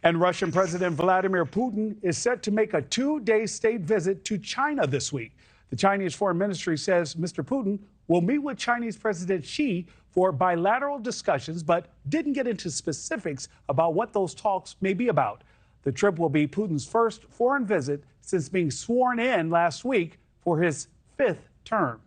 And Russian President Vladimir Putin is set to make a 2-day state visit to China this week. The Chinese Foreign Ministry says Mr. Putin will meet with Chinese President Xi for bilateral discussions, but didn't get into specifics about what those talks may be about. The trip will be Putin's first foreign visit since being sworn in last week for his 5th term.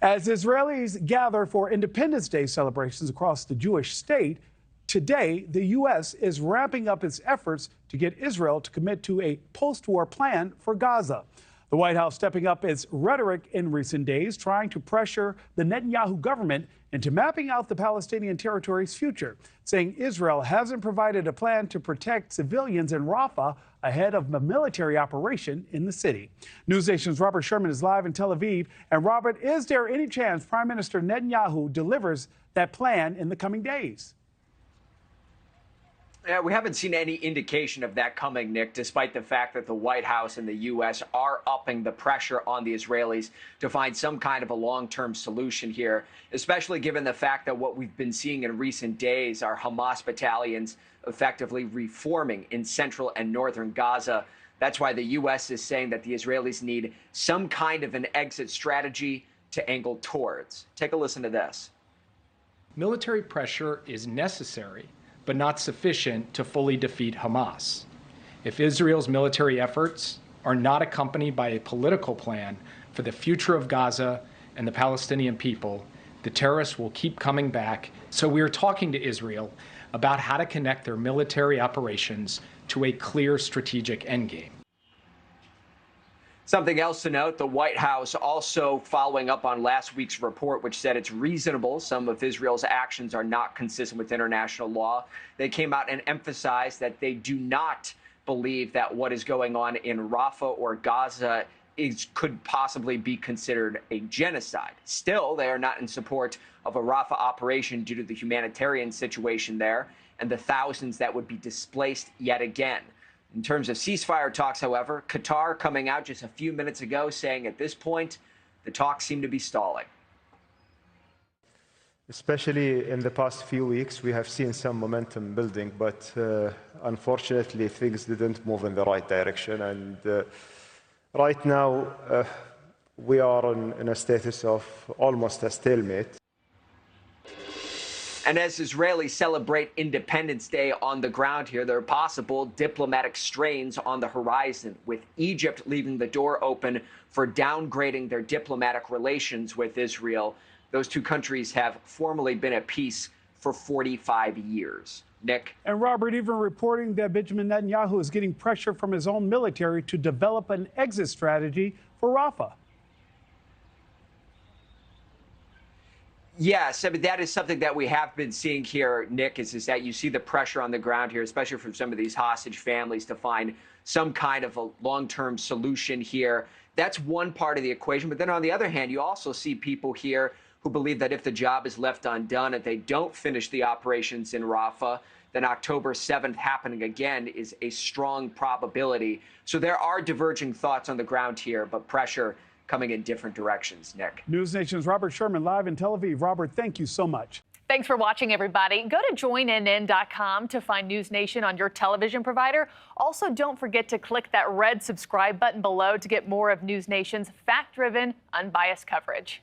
As Israelis gather for Independence Day celebrations across the Jewish state, today the U.S. is ramping up its efforts to get Israel to commit to a post-war plan for Gaza. The White House stepping up its rhetoric in recent days, trying to pressure the Netanyahu government into mapping out the Palestinian territory's future, saying Israel hasn't provided a plan to protect civilians in Rafah ahead of a military operation in the city. NewsNation's Robert Sherman is live in Tel Aviv. And Robert, is there any chance Prime Minister Netanyahu delivers that plan in the coming days? Yeah, we haven't seen any indication of that coming, Nick, despite the fact that the White House and the U.S. are upping the pressure on the Israelis to find some kind of a long-term solution here, especially given the fact that what we've been seeing in recent days are Hamas battalions effectively reforming in central and northern Gaza. That's why the U.S. is saying that the Israelis need some kind of an exit strategy to angle towards. Take a listen to this. Military pressure is necessary, but not sufficient to fully defeat Hamas. If Israel's military efforts are not accompanied by a political plan for the future of Gaza and the Palestinian people, the terrorists will keep coming back. So we are talking to Israel about how to connect their military operations to a clear strategic endgame. Something else to note, the White House also following up on last week's report, which said it's reasonable some of Israel's actions are not consistent with international law. They came out and emphasized that they do not believe that what is going on in Rafah or Gaza could possibly be considered a genocide. Still, they are not in support of a Rafah operation due to the humanitarian situation there and the thousands that would be displaced yet again. In terms of ceasefire talks, however, Qatar coming out just a few minutes ago saying at this point, the talks seem to be stalling. Especially in the past few weeks, we have seen some momentum building, but unfortunately, things didn't move in the right direction. And right now, we are in a status of almost a stalemate. And as Israelis celebrate Independence Day on the ground here, there are possible diplomatic strains on the horizon, with Egypt leaving the door open for downgrading their diplomatic relations with Israel. Those two countries have formally been at peace for 45 years. Nick? And Robert, even reporting that Benjamin Netanyahu is getting pressure from his own military to develop an exit strategy for Rafah. Yes, I mean, that is something that we have been seeing here, Nick, is that you see the pressure on the ground here, especially from some of these hostage families, to find some kind of a long-term solution here. That's one part of the equation. But then on the other hand, you also see people here who believe that if the job is left undone, if they don't finish the operations in Rafah, then October 7th happening again is a strong probability. So there are diverging thoughts on the ground here, but pressure coming in different directions. Nick? NewsNation's Robert Sherman live in Tel Aviv. Robert, thank you so much. Thanks for watching, everybody. Go to joinnn.com to find NewsNation on your television provider. Also, don't forget to click that red subscribe button below to get more of NewsNation's fact-driven, unbiased coverage.